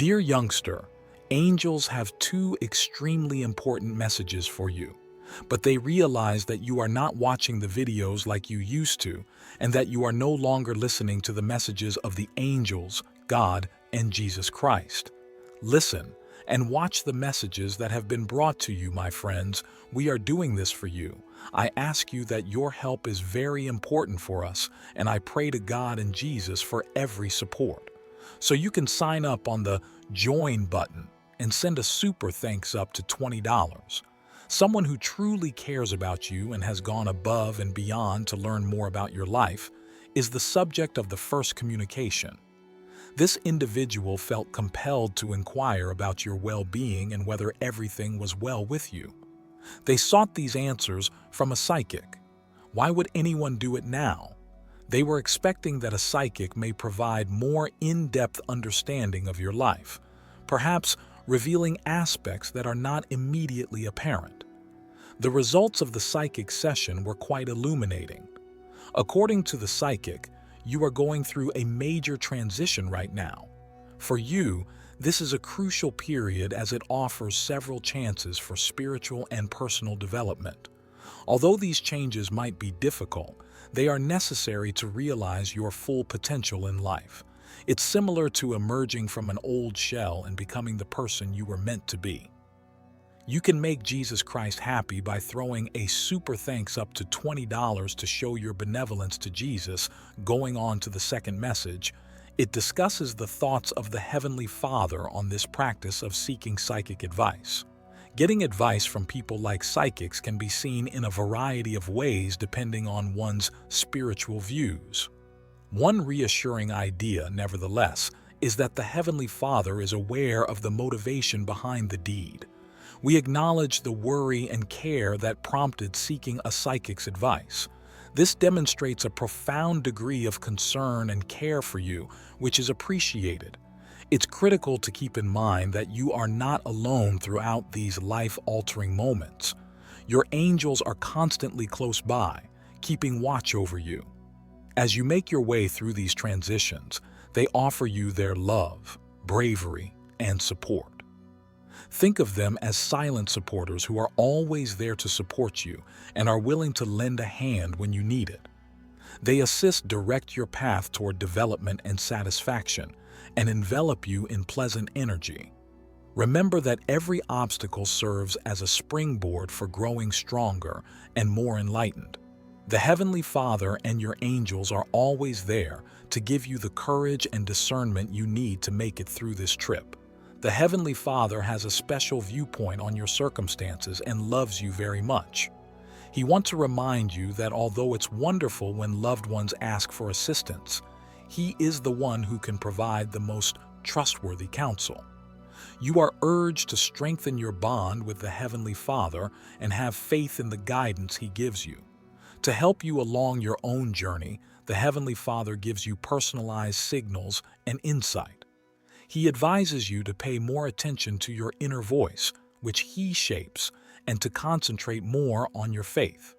Dear youngster, angels have two extremely important messages for you, but they realize that you are not watching the videos like you used to, and that you are no longer listening to the messages of the angels, God, and Jesus Christ. Listen and watch the messages that have been brought to you, my friends. We are doing this for you. I ask you that your help is very important for us, and I pray to God and Jesus for every support. So you can sign up on the Join button and send a super thanks up to $20. Someone who truly cares about you and has gone above and beyond to learn more about your life is the subject of the first communication. This individual felt compelled to inquire about your well-being and whether everything was well with you. They sought these answers from a psychic. Why would anyone do it now? They were expecting that a psychic may provide more in-depth understanding of your life, perhaps revealing aspects that are not immediately apparent. The results of the psychic session were quite illuminating. According to the psychic, you are going through a major transition right now. For you, this is a crucial period as it offers several chances for spiritual and personal development. Although these changes might be difficult, they are necessary to realize your full potential in life. It's similar to emerging from an old shell and becoming the person you were meant to be. You can make Jesus Christ happy by throwing a super thanks up to $20 to show your benevolence to Jesus. Going on to the second message, it discusses the thoughts of the Heavenly Father on this practice of seeking psychic advice. Getting advice from people like psychics can be seen in a variety of ways depending on one's spiritual views. One reassuring idea, nevertheless, is that the Heavenly Father is aware of the motivation behind the deed. We acknowledge the worry and care that prompted seeking a psychic's advice. This demonstrates a profound degree of concern and care for you, which is appreciated. It's critical to keep in mind that you are not alone throughout these life-altering moments. Your angels are constantly close by, keeping watch over you. As you make your way through these transitions, they offer you their love, bravery, and support. Think of them as silent supporters who are always there to support you and are willing to lend a hand when you need it. They assist direct your path toward development and satisfaction, and envelop you in pleasant energy. Remember that every obstacle serves as a springboard for growing stronger and more enlightened. The Heavenly Father and your angels are always there to give you the courage and discernment you need to make it through this trip. The Heavenly Father has a special viewpoint on your circumstances and loves you very much. He wants to remind you that although it's wonderful when loved ones ask for assistance, He is the one who can provide the most trustworthy counsel. You are urged to strengthen your bond with the Heavenly Father and have faith in the guidance He gives you. To help you along your own journey, the Heavenly Father gives you personalized signals and insight. He advises you to pay more attention to your inner voice, which He shapes, and to concentrate more on your faith.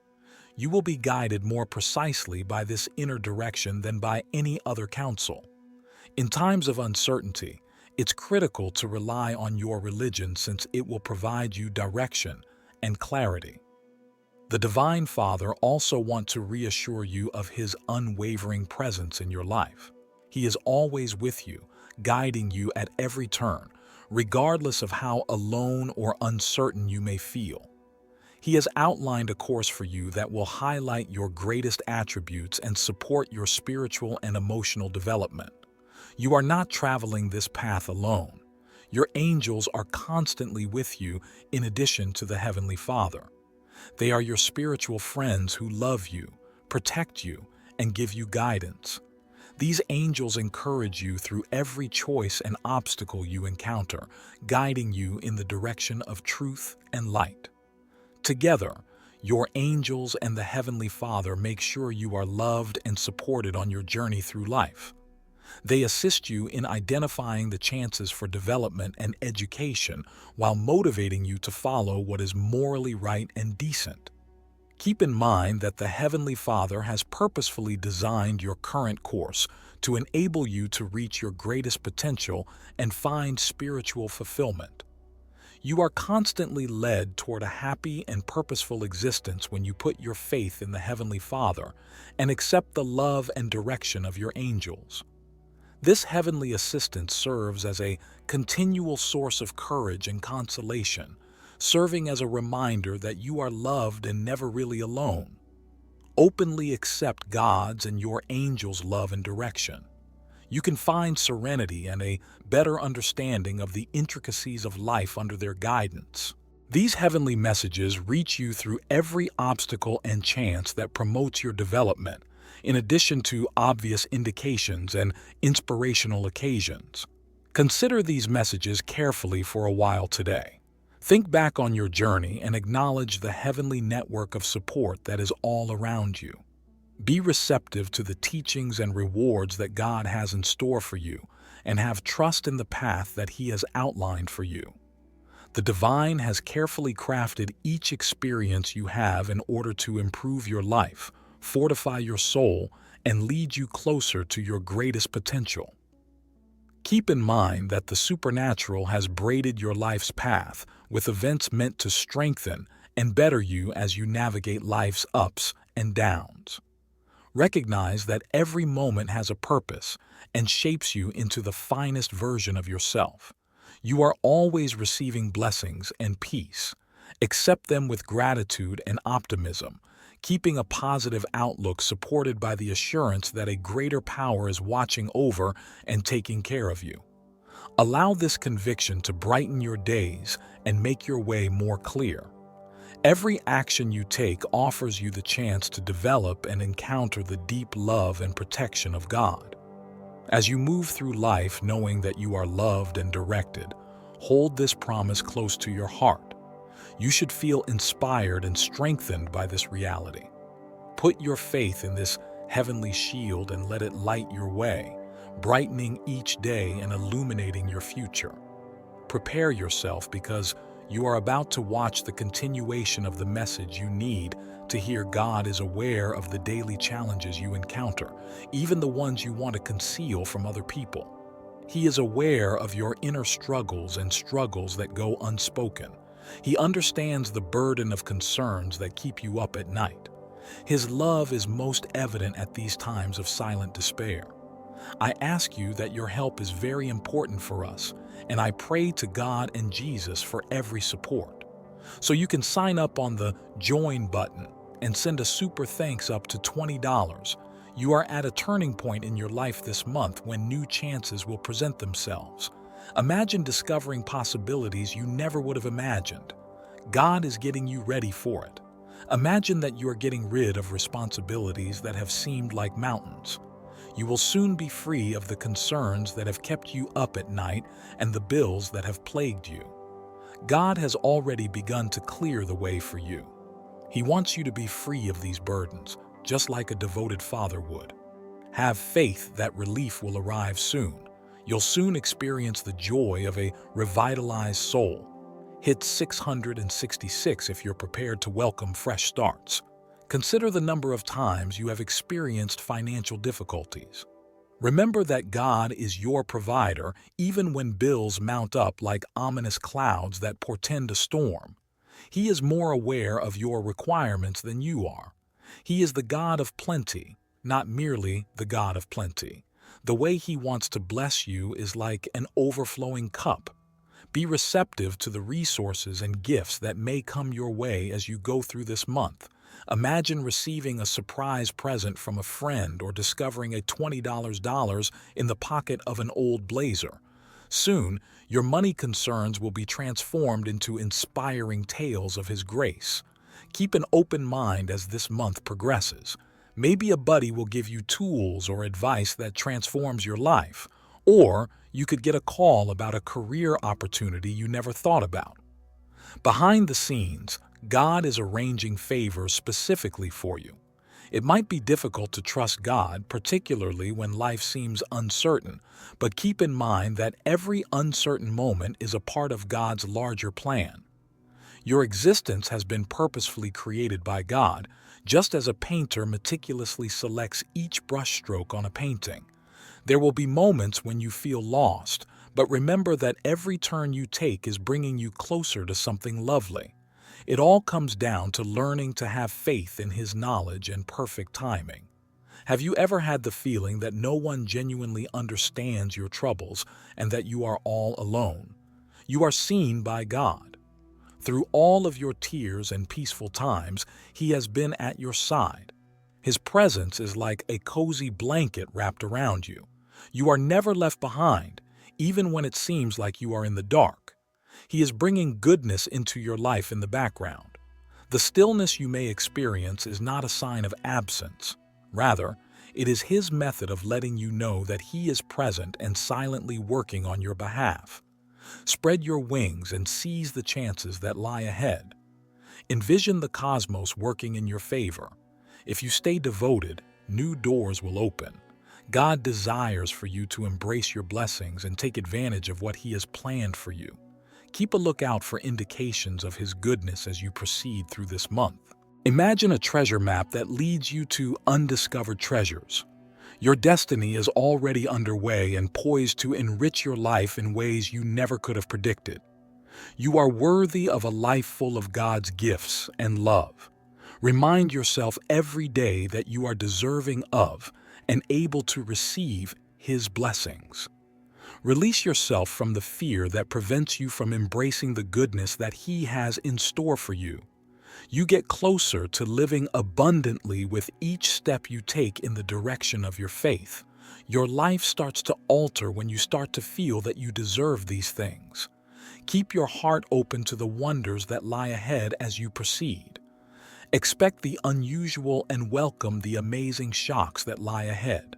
You will be guided more precisely by this inner direction than by any other counsel. In times of uncertainty, it's critical to rely on your religion since it will provide you direction and clarity. The Divine Father also wants to reassure you of His unwavering presence in your life. He is always with you, guiding you at every turn, regardless of how alone or uncertain you may feel. He has outlined a course for you that will highlight your greatest attributes and support your spiritual and emotional development. You are not traveling this path alone. Your angels are constantly with you in addition to the Heavenly Father. They are your spiritual friends who love you, protect you, and give you guidance. These angels encourage you through every choice and obstacle you encounter, guiding you in the direction of truth and light. Together, your angels and the Heavenly Father make sure you are loved and supported on your journey through life. They assist you in identifying the chances for development and education while motivating you to follow what is morally right and decent. Keep in mind that the Heavenly Father has purposefully designed your current course to enable you to reach your greatest potential and find spiritual fulfillment. You are constantly led toward a happy and purposeful existence when you put your faith in the Heavenly Father and accept the love and direction of your angels. This heavenly assistance serves as a continual source of courage and consolation, serving as a reminder that you are loved and never really alone. Openly accept God's and your angels' love and direction. You can find serenity and a better understanding of the intricacies of life under their guidance. These heavenly messages reach you through every obstacle and chance that promotes your development, in addition to obvious indications and inspirational occasions. Consider these messages carefully for a while today. Think back on your journey and acknowledge the heavenly network of support that is all around you. Be receptive to the teachings and rewards that God has in store for you, and have trust in the path that He has outlined for you. The divine has carefully crafted each experience you have in order to improve your life, fortify your soul, and lead you closer to your greatest potential. Keep in mind that the supernatural has braided your life's path with events meant to strengthen and better you as you navigate life's ups and downs. Recognize that every moment has a purpose and shapes you into the finest version of yourself. You are always receiving blessings and peace. Accept them with gratitude and optimism, keeping a positive outlook supported by the assurance that a greater power is watching over and taking care of you. Allow this conviction to brighten your days and make your way more clear. Every action you take offers you the chance to develop and encounter the deep love and protection of God. As you move through life knowing that you are loved and directed, hold this promise close to your heart. You should feel inspired and strengthened by this reality. Put your faith in this heavenly shield and let it light your way, brightening each day and illuminating your future. Prepare yourself because you are about to watch the continuation of the message you need to hear. God is aware of the daily challenges you encounter, even the ones you want to conceal from other people. He is aware of your inner struggles and struggles that go unspoken. He understands the burden of concerns that keep you up at night. His love is most evident at these times of silent despair. I ask you that your help is very important for us, and I pray to God and Jesus for every support. So you can sign up on the Join button and send a super thanks up to $20. You are at a turning point in your life this month when new chances will present themselves. Imagine discovering possibilities you never would have imagined. God is getting you ready for it. Imagine that you are getting rid of responsibilities that have seemed like mountains. You will soon be free of the concerns that have kept you up at night and the bills that have plagued you. God has already begun to clear the way for you. He wants you to be free of these burdens, just like a devoted father would. Have faith that relief will arrive soon. You'll soon experience the joy of a revitalized soul. Hit 666 if you're prepared to welcome fresh starts. Consider the number of times you have experienced financial difficulties. Remember that God is your provider even when bills mount up like ominous clouds that portend a storm. He is more aware of your requirements than you are. He is the God of plenty, not merely the God of plenty. The way He wants to bless you is like an overflowing cup. Be receptive to the resources and gifts that may come your way as you go through this month. Imagine receiving a surprise present from a friend or discovering a $20 in the pocket of an old blazer. Soon, your money concerns will be transformed into inspiring tales of His grace. Keep an open mind as this month progresses. Maybe a buddy will give you tools or advice that transforms your life, or you could get a call about a career opportunity you never thought about. Behind the scenes, God is arranging favors specifically for you. It might be difficult to trust God, particularly when life seems uncertain, but keep in mind that every uncertain moment is a part of God's larger plan. Your existence has been purposefully created by God, just as a painter meticulously selects each brushstroke on a painting. There will be moments when you feel lost, but remember that every turn you take is bringing you closer to something lovely. It all comes down to learning to have faith in His knowledge and perfect timing. Have you ever had the feeling that no one genuinely understands your troubles and that you are all alone? You are seen by God. Through all of your tears and peaceful times, He has been at your side. His presence is like a cozy blanket wrapped around you. You are never left behind, even when it seems like you are in the dark. He is bringing goodness into your life in the background. The stillness you may experience is not a sign of absence. Rather, it is His method of letting you know that He is present and silently working on your behalf. Spread your wings and seize the chances that lie ahead. Envision the cosmos working in your favor. If you stay devoted, new doors will open. God desires for you to embrace your blessings and take advantage of what He has planned for you. Keep a lookout for indications of His goodness as you proceed through this month. Imagine a treasure map that leads you to undiscovered treasures. Your destiny is already underway and poised to enrich your life in ways you never could have predicted. You are worthy of a life full of God's gifts and love. Remind yourself every day that you are deserving of and able to receive His blessings. Release yourself from the fear that prevents you from embracing the goodness that He has in store for you. You get closer to living abundantly with each step you take in the direction of your faith. Your life starts to alter when you start to feel that you deserve these things. Keep your heart open to the wonders that lie ahead as you proceed. Expect the unusual and welcome the amazing shocks that lie ahead.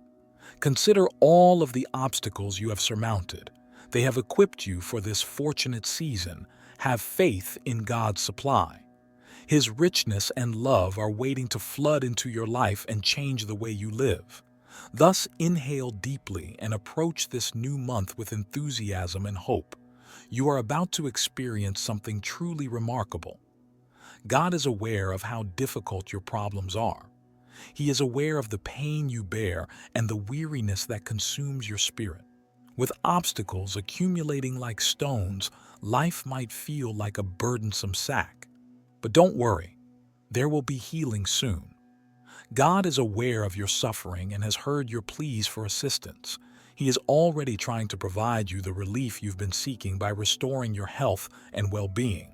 Consider all of the obstacles you have surmounted. They have equipped you for this fortunate season. Have faith in God's supply. His richness and love are waiting to flood into your life and change the way you live. Thus, inhale deeply and approach this new month with enthusiasm and hope. You are about to experience something truly remarkable. God is aware of how difficult your problems are. He is aware of the pain you bear and the weariness that consumes your spirit. With obstacles accumulating like stones, life might feel like a burdensome sack. But don't worry, there will be healing soon. God is aware of your suffering and has heard your pleas for assistance. He is already trying to provide you the relief you've been seeking by restoring your health and well-being.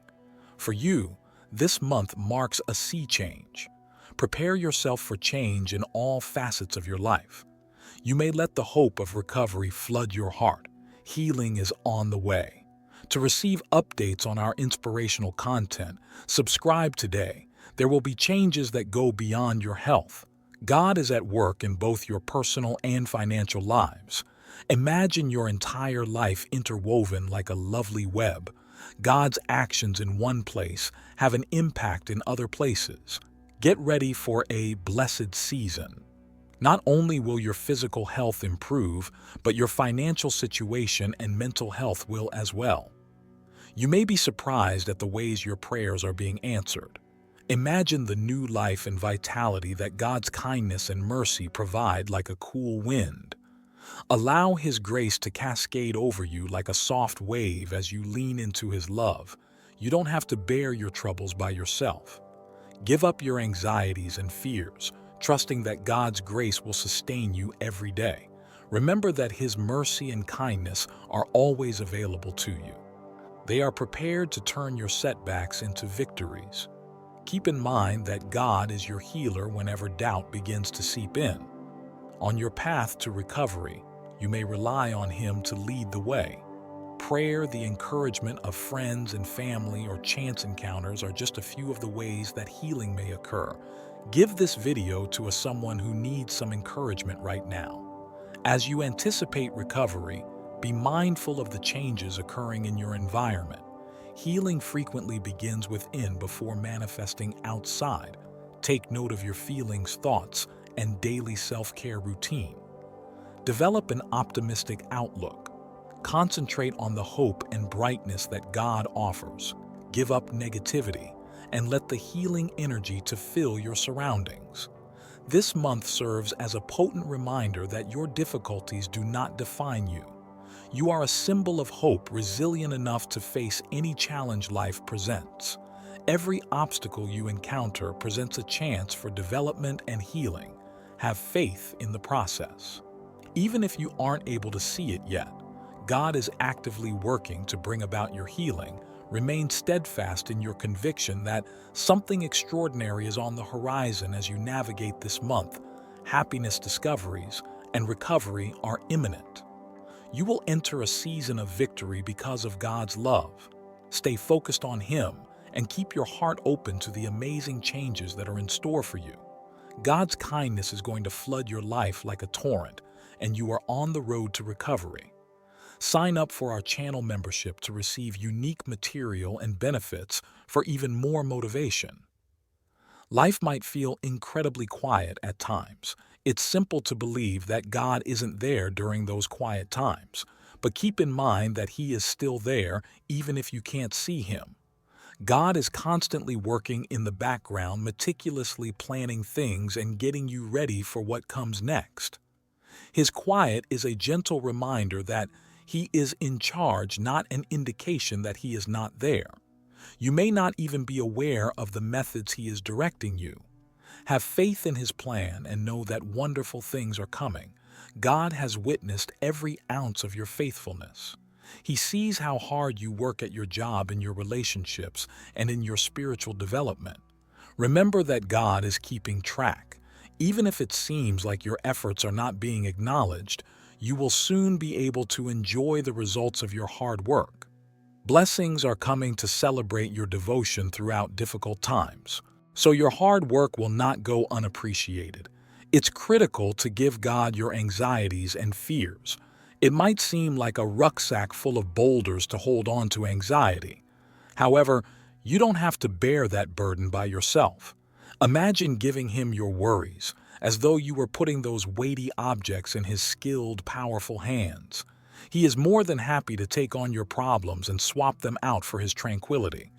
For you, this month marks a sea change. Prepare yourself for change in all facets of your life. You may let the hope of recovery flood your heart. Healing is on the way. To receive updates on our inspirational content, subscribe today. There will be changes that go beyond your health. God is at work in both your personal and financial lives. Imagine your entire life interwoven like a lovely web. God's actions in one place have an impact in other places. Get ready for a blessed season. Not only will your physical health improve, but your financial situation and mental health will as well. You may be surprised at the ways your prayers are being answered. Imagine the new life and vitality that God's kindness and mercy provide like a cool wind. Allow His grace to cascade over you like a soft wave as you lean into His love. You don't have to bear your troubles by yourself. Give up your anxieties and fears, trusting that God's grace will sustain you every day. Remember that His mercy and kindness are always available to you. They are prepared to turn your setbacks into victories. Keep in mind that God is your healer whenever doubt begins to seep in. On your path to recovery, you may rely on Him to lead the way. Prayer, the encouragement of friends and family, or chance encounters are just a few of the ways that healing may occur. Give this video to someone who needs some encouragement right now. As you anticipate recovery, be mindful of the changes occurring in your environment. Healing frequently begins within before manifesting outside. Take note of your feelings, thoughts, and daily self-care routine. Develop an optimistic outlook. Concentrate on the hope and brightness that God offers. give up negativity, and let the healing energy to fill your surroundings. This month serves as a potent reminder that your difficulties do not define you. You are a symbol of hope, resilient enough to face any challenge life presents. Every obstacle you encounter presents a chance for development and healing. Have faith in the process. Even if you aren't able to see it yet, God is actively working to bring about your healing. Remain steadfast in your conviction that something extraordinary is on the horizon as you navigate this month. Happiness, discoveries, and recovery are imminent. You will enter a season of victory because of God's love. Stay focused on Him and keep your heart open to the amazing changes that are in store for you. God's kindness is going to flood your life like a torrent, and you are on the road to recovery. Sign up for our channel membership to receive unique material and benefits for even more motivation. Life might feel incredibly quiet at times. It's simple to believe that God isn't there during those quiet times, but keep in mind that He is still there even if you can't see Him. God is constantly working in the background, meticulously planning things and getting you ready for what comes next. His quiet is a gentle reminder that He is in charge, not an indication that He is not there. You may not even be aware of the methods He is directing you. Have faith in His plan and know that wonderful things are coming. God has witnessed every ounce of your faithfulness. He sees how hard you work at your job, in your relationships, and in your spiritual development. Remember that God is keeping track. Even if it seems like your efforts are not being acknowledged, you will soon be able to enjoy the results of your hard work. Blessings are coming to celebrate your devotion throughout difficult times, so your hard work will not go unappreciated. It's critical to give God your anxieties and fears. It might seem like a rucksack full of boulders to hold on to anxiety. However, you don't have to bear that burden by yourself. Imagine giving Him your worries, as though you were putting those weighty objects in His skilled, powerful hands. He is more than happy to take on your problems and swap them out for His tranquility.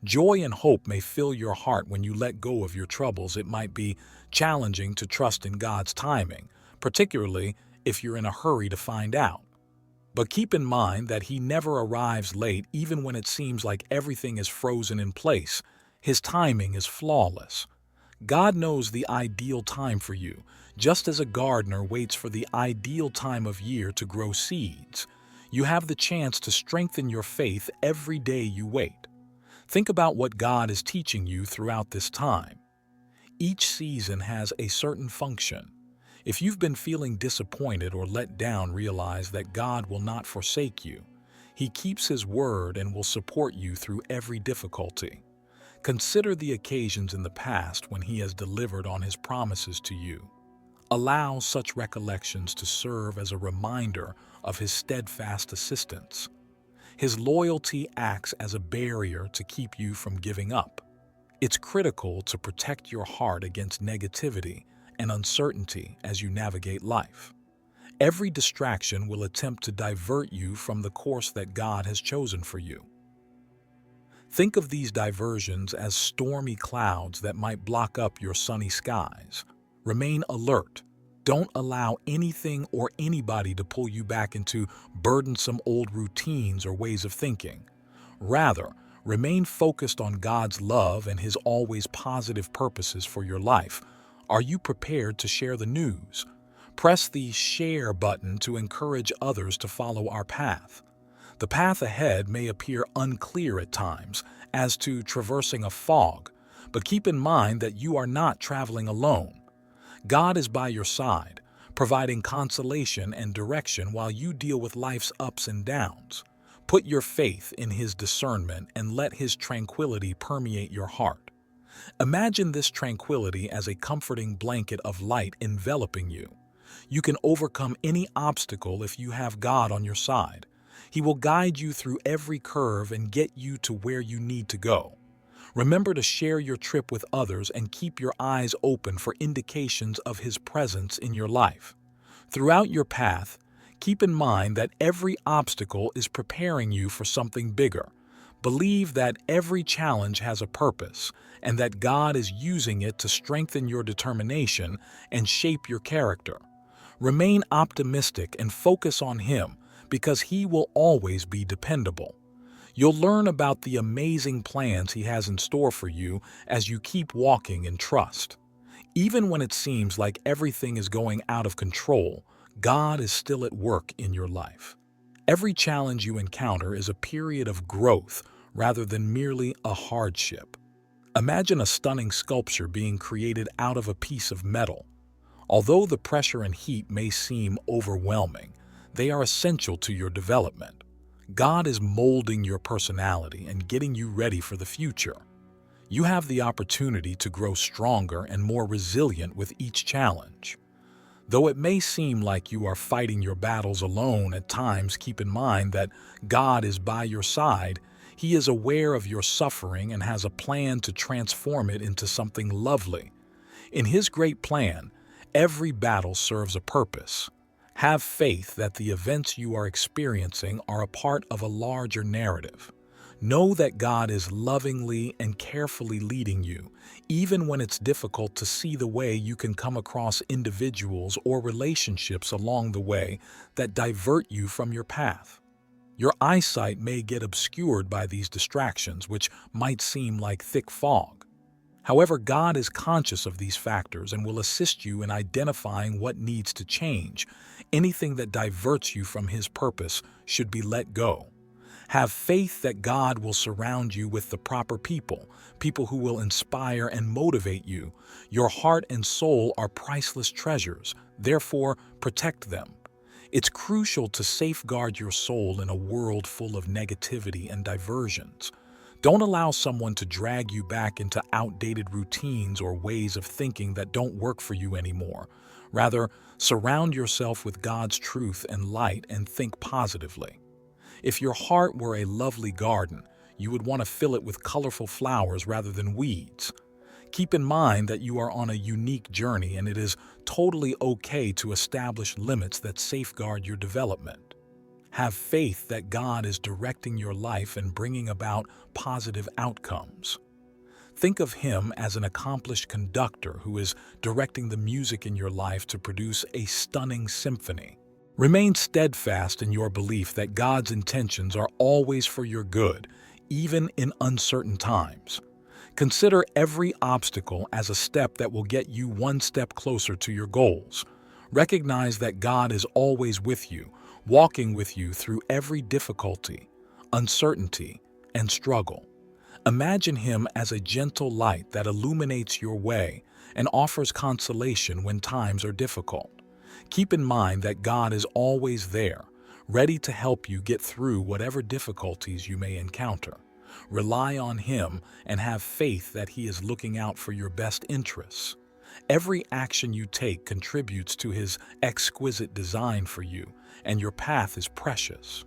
Joy and hope may fill your heart when you let go of your troubles. It might be challenging to trust in God's timing, particularly if you're in a hurry to find out. But keep in mind that He never arrives late, even when it seems like everything is frozen in place. His timing is flawless. God knows the ideal time for you, just as a gardener waits for the ideal time of year to grow seeds. You have the chance to strengthen your faith every day you wait. Think about what God is teaching you throughout this time. Each season has a certain function. If you've been feeling disappointed or let down, realize that God will not forsake you. He keeps His word and will support you through every difficulty. Consider the occasions in the past when He has delivered on His promises to you. Allow such recollections to serve as a reminder of His steadfast assistance. His loyalty acts as a barrier to keep you from giving up. It's critical to protect your heart against negativity and uncertainty as you navigate life. Every distraction will attempt to divert you from the course that God has chosen for you. Think of these diversions as stormy clouds that might block up your sunny skies. Remain alert. Don't allow anything or anybody to pull you back into burdensome old routines or ways of thinking. Rather, remain focused on God's love and His always positive purposes for your life. Are you prepared to share the news? Press the share button to encourage others to follow our path. The path ahead may appear unclear at times, as to traversing a fog, but keep in mind that you are not traveling alone. God is by your side, providing consolation and direction while you deal with life's ups and downs. Put your faith in His discernment and let His tranquility permeate your heart. Imagine this tranquility as a comforting blanket of light enveloping you. You can overcome any obstacle if you have God on your side. He will guide you through every curve and get you to where you need to go. Remember to share your trip with others and keep your eyes open for indications of His presence in your life. Throughout your path, keep in mind that every obstacle is preparing you for something bigger. Believe that every challenge has a purpose and that God is using it to strengthen your determination and shape your character. Remain optimistic and focus on Him because He will always be dependable. You'll learn about the amazing plans He has in store for you as you keep walking in trust. Even when it seems like everything is going out of control, God is still at work in your life. Every challenge you encounter is a period of growth rather than merely a hardship. Imagine a stunning sculpture being created out of a piece of metal. Although the pressure and heat may seem overwhelming, they are essential to your development. God is molding your personality and getting you ready for the future. You have the opportunity to grow stronger and more resilient with each challenge. Though it may seem like you are fighting your battles alone at times, keep in mind that God is by your side. He is aware of your suffering and has a plan to transform it into something lovely. In His great plan, every battle serves a purpose. Have faith that the events you are experiencing are a part of a larger narrative. Know that God is lovingly and carefully leading you, even when it's difficult to see the way. You can come across individuals or relationships along the way that divert you from your path. Your eyesight may get obscured by these distractions, which might seem like thick fog. However, God is conscious of these factors and will assist you in identifying what needs to change. Anything that diverts you from His purpose should be let go. Have faith that God will surround you with the proper people who will inspire and motivate you. Your heart and soul are priceless treasures, therefore protect them. It's crucial to safeguard your soul in a world full of negativity and diversions. Don't allow someone to drag you back into outdated routines or ways of thinking that don't work for you anymore. Rather, surround yourself with God's truth and light and think positively. If your heart were a lovely garden, you would want to fill it with colorful flowers rather than weeds. Keep in mind that you are on a unique journey and it is totally okay to establish limits that safeguard your development. Have faith that God is directing your life and bringing about positive outcomes. Think of Him as an accomplished conductor who is directing the music in your life to produce a stunning symphony. Remain steadfast in your belief that God's intentions are always for your good, even in uncertain times. Consider every obstacle as a step that will get you one step closer to your goals. Recognize that God is always with you, walking with you through every difficulty, uncertainty, and struggle. Imagine Him as a gentle light that illuminates your way and offers consolation when times are difficult. Keep in mind that God is always there, ready to help you get through whatever difficulties you may encounter. Rely on Him and have faith that He is looking out for your best interests. Every action you take contributes to His exquisite design for you, and your path is precious.